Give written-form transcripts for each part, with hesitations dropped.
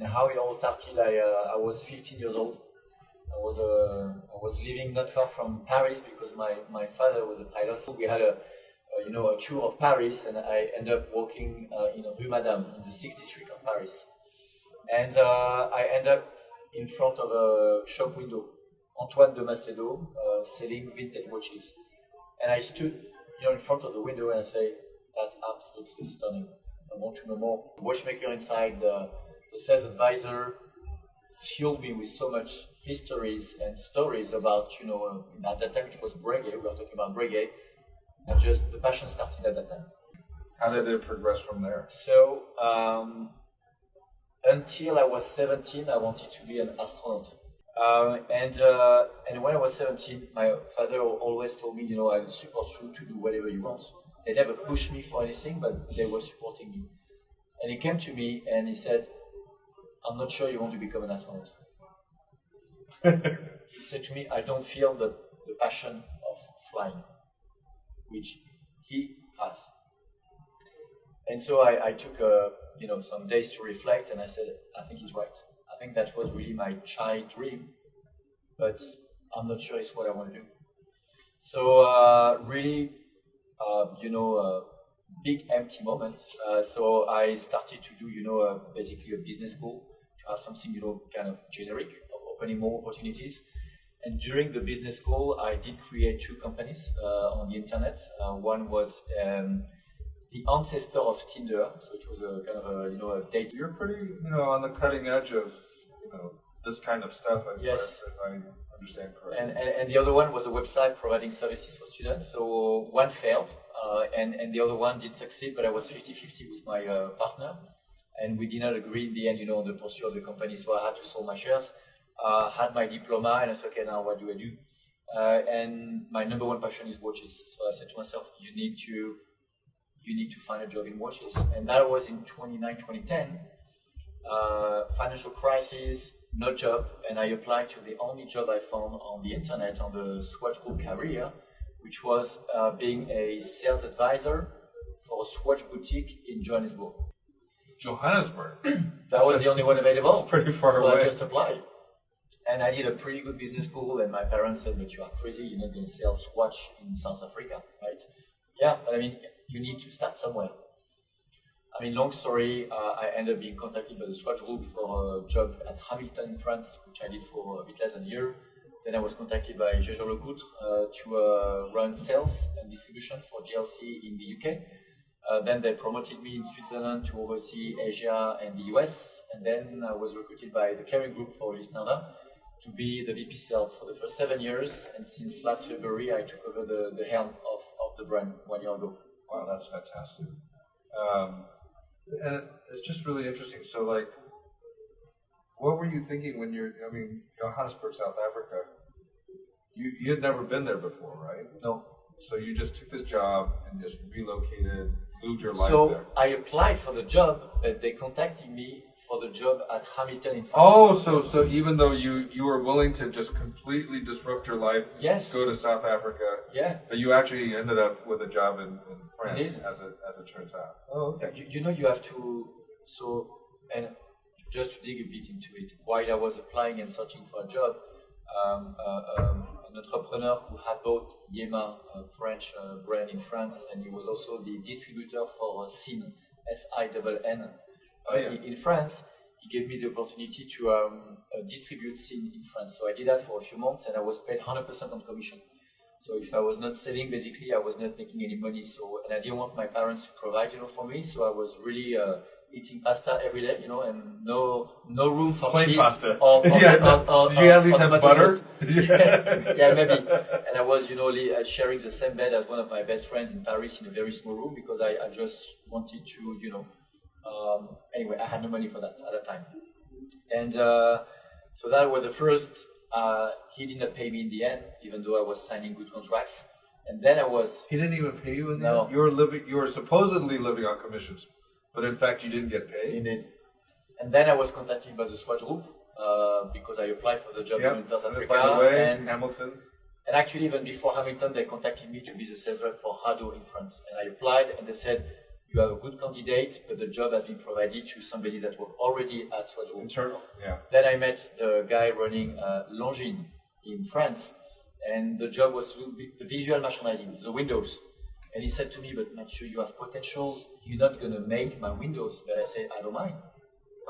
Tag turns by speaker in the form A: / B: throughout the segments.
A: And how it all started, I was 15 years old. I was living not far from Paris because my father was a pilot. We had a tour of Paris, and I ended up walking in Rue Madame in the 60th Street of Paris. And I ended up in front of a shop window, Antoine de Macedo, selling vintage watches. And I stood, in front of the window, and I say, "That's absolutely stunning. I want to know more." The watchmaker inside, the sales advisor, filled me with so much histories and stories about, at that time it was Breguet. We were talking about Breguet, and just the passion started at that time.
B: How did it progress from there?
A: So until I was 17, I wanted to be an astronaut. And when I was 17, my father always told me, I'll support you to do whatever you want. They never pushed me for anything, but they were supporting me. And he came to me and he said, "I'm not sure you want to become an astronaut." He said to me, "I don't feel the passion of flying," which he has. And so I took some days to reflect, and I said, I think he's right. I think that was really my child dream, but I'm not sure it's what I want to do. So really, big empty moment. So I started to do, basically a business school to have something, kind of generic, opening more opportunities. And during the business school, I did create 2 companies on the internet. One was the ancestor of Tinder, so it was a kind of a date.
B: You're pretty, on the cutting edge of, this kind of stuff.
A: Yes.
B: If I understand correctly.
A: And the other one was a website providing services for students. So one failed, and the other one did succeed, but I was 50-50 with my partner, and we did not agree in the end, on the pursuit of the company. So I had to sell my shares, had my diploma, and I said, okay, now what do I do? And my number one passion is watches. So I said to myself, you need to find a job in watches. And that was in 2010, financial crisis, no job, and I applied to the only job I found on the internet, on the Swatch Group career, which was being a sales advisor for a Swatch boutique in Johannesburg.
B: Johannesburg?
A: That was the only one available.
B: It's pretty far away.
A: So I just applied. And I did a pretty good business school, and my parents said, "But you are crazy, you're not going to sell Swatch in South Africa, right?" Yeah, but you need to start somewhere. Long story, I ended up being contacted by the Swatch Group for a job at Hamilton in France, which I did for a bit less than a year. Then I was contacted by Jaeger LeCoultre to run sales and distribution for GLC in the UK. Then they promoted me in Switzerland to oversee Asia and the US. And then I was recruited by the Kering Group for Ulysse Nardin to be the VP sales for the first 7 years. And since last February, I took over the helm of the brand 1 year ago.
B: Wow, that's fantastic. And it's just really interesting. So, what were you thinking when Johannesburg, South Africa, you had never been there before, right?
A: No.
B: So you just took this job and just relocated, moved your life
A: so
B: there.
A: I applied for the job, but they contacted me for the job at Hamilton in France.
B: Oh, so even though you were willing to just completely disrupt your life,
A: yes,
B: go to South Africa,
A: yeah,
B: but you actually ended up with a job in France,
A: Indeed.
B: as it turns out. Oh, okay.
A: You have to, and just to dig a bit into it, while I was applying and searching for a job, an entrepreneur who had bought Yema, a French brand in France, and he was also the distributor for SIN, SINN. In France, he gave me the opportunity to distribute SIN in France. So I did that for a few months, and I was paid 100% on commission. So if I was not selling, basically, I was not making any money. So, and I didn't want my parents to provide, for me. So I was really eating pasta every day, and no room for
B: plain
A: cheese.
B: Pasta.
A: Or,
B: Did you at least have butter?
A: Yeah, maybe. And I was, sharing the same bed as one of my best friends in Paris in a very small room because I just wanted to, anyway, I had no money for that at that time. And so that was the first. He did not pay me in the end, even though I was signing good contracts. And then
B: He didn't even pay you in the
A: No.
B: end? You were supposedly living on commissions, but in fact you didn't get paid?
A: Indeed. And then I was contacted by the Swatch Group because I applied for the job in South Africa.
B: By the way, Hamilton.
A: And actually, even before Hamilton, they contacted me to be the sales rep for Hado in France. And I applied, and they said, you have a good candidate, but the job has been provided to somebody that was already at Swatch Group.
B: Internal, yeah.
A: Then I met the guy running Longines in France, and the job was to do the visual merchandising, the windows. And he said to me, but Matthieu, you have potentials, you're not going to make my windows. But I said, I don't mind,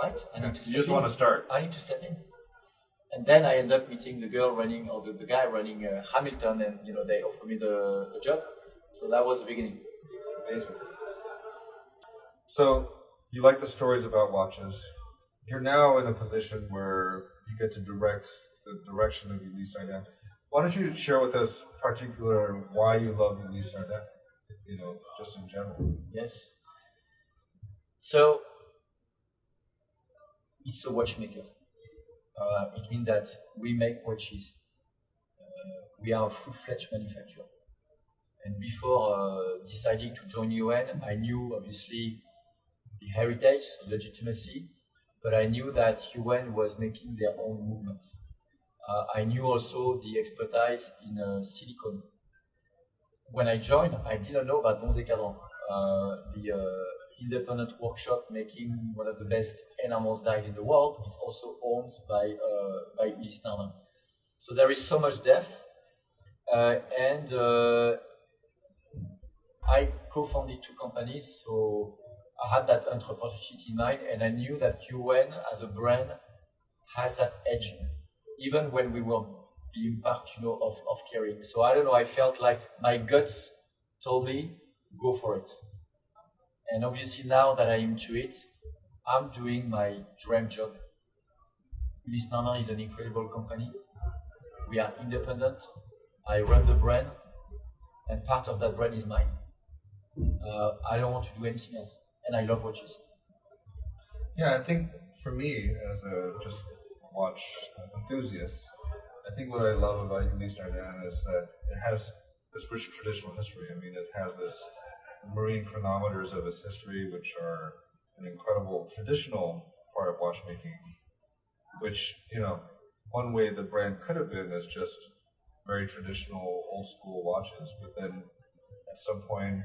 A: right?
B: You just want to start.
A: I need to step in. And then I end up meeting the girl running, or the guy running Hamilton, and they offered me the job. So that was the beginning.
B: Amazing. So you like the stories about watches. You're now in a position where you get to direct the direction of Ulysse Nardin. Why don't you share with us particular why you love Ulysse Nardin? Just in general.
A: Yes. So it's a watchmaker. It means that we make watches. We are a full-fledged manufacturer. And before deciding to join UN, I knew obviously the heritage, the legitimacy, but I knew that UN was making their own movements. I knew also the expertise in silicon. When I joined, I didn't know about Donze Cadran, the independent workshop making one of the best enamels dies in the world. It's also owned by Ulysse Nardin. So there is so much depth, and I co-founded 2 companies, so I had that entrepreneurship in mind, and I knew that UN as a brand has that edge, even when we were being part, of caring. So I don't know, I felt like my guts told me, go for it. And obviously now that I'm into it, I'm doing my dream job. Ulysse Nardin is an incredible company. We are independent. I run the brand, and part of that brand is mine. I don't want to do anything else, and I love watches.
B: Yeah, I think for me, as a just watch enthusiast, I think what I love about Ulysse Nardin is that it has this rich traditional history. I mean, it has this marine chronometers of its history, which are an incredible traditional part of watchmaking, which, one way the brand could have been is just very traditional, old school watches, but then at some point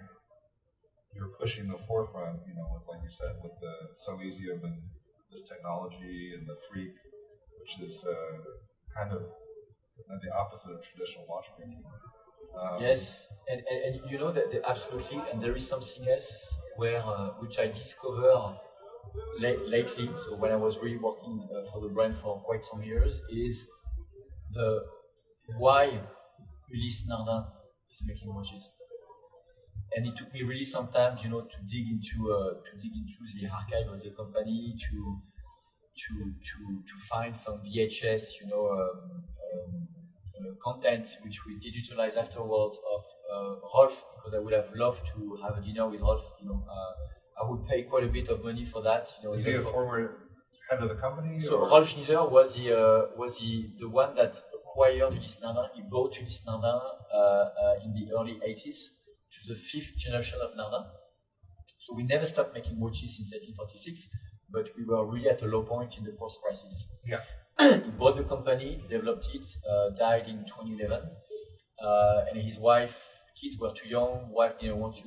B: you're pushing the forefront, with, like you said, with the Silesium and this technology and the freak, which is kind of the opposite of traditional watchmaking.
A: Yes, and that absolutely, and there is something else which I discovered lately. So when I was really working for the brand for quite some years, is the why Ulysse Nardin is making watches. And it took me really some time, to dig into the archive of the company, to find some VHS, content which we digitalized afterwards of Rolf, because I would have loved to have a dinner with Rolf. I would pay quite a bit of money for that.
B: Is he a former head of the company?
A: So Rolf Schneider was the one that acquired Ulysse Nardin. He bought Ulysse Nardin in the early 80s, which was the 5th generation of Nardin. So we never stopped making watches since 1846, but we were really at a low point in the post-crisis.
B: Yeah.
A: He bought the company, developed it, died in 2011, and his kids were too young. Wife didn't want to,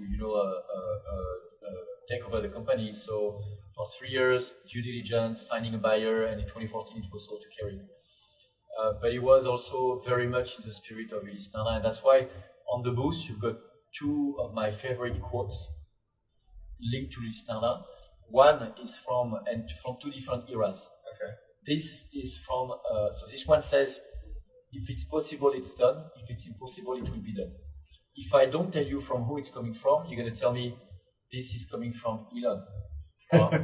A: take over the company. So for 3 years, due diligence, finding a buyer, and in 2014 it was sold to Kering. But it was also very much in the spirit of Ulysse Nardin, and that's why on the booth you've got 2 of my favorite quotes linked to Ulysse Nardin. One is from 2 different eras.
B: Okay.
A: This is from, so this one says, if it's possible, it's done. If it's impossible, it will be done. If I don't tell you from who it's coming from, you're going to tell me this is coming from Elon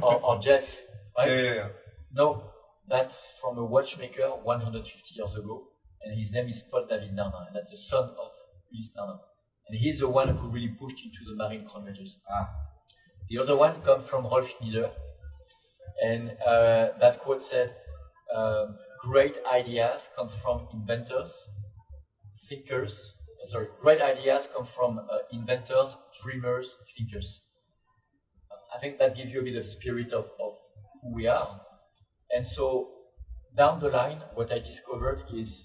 A: or Jeff, right?
B: Yeah.
A: No, that's from a watchmaker 150 years ago, and his name is Paul David Nardin, and that's the son of Ulysse Nardin. And he's the one who really pushed into the marine chronometers. The other one comes from Rolf Schneider, and that quote said, great ideas come from inventors, thinkers. Great ideas come from inventors, dreamers, thinkers. I think that gives you a bit of spirit of who we are. And so down the line, what I discovered is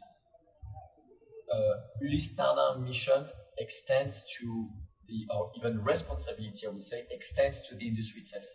A: Ulysse Nardin mission extends to or even responsibility, I would say, extends to the industry itself.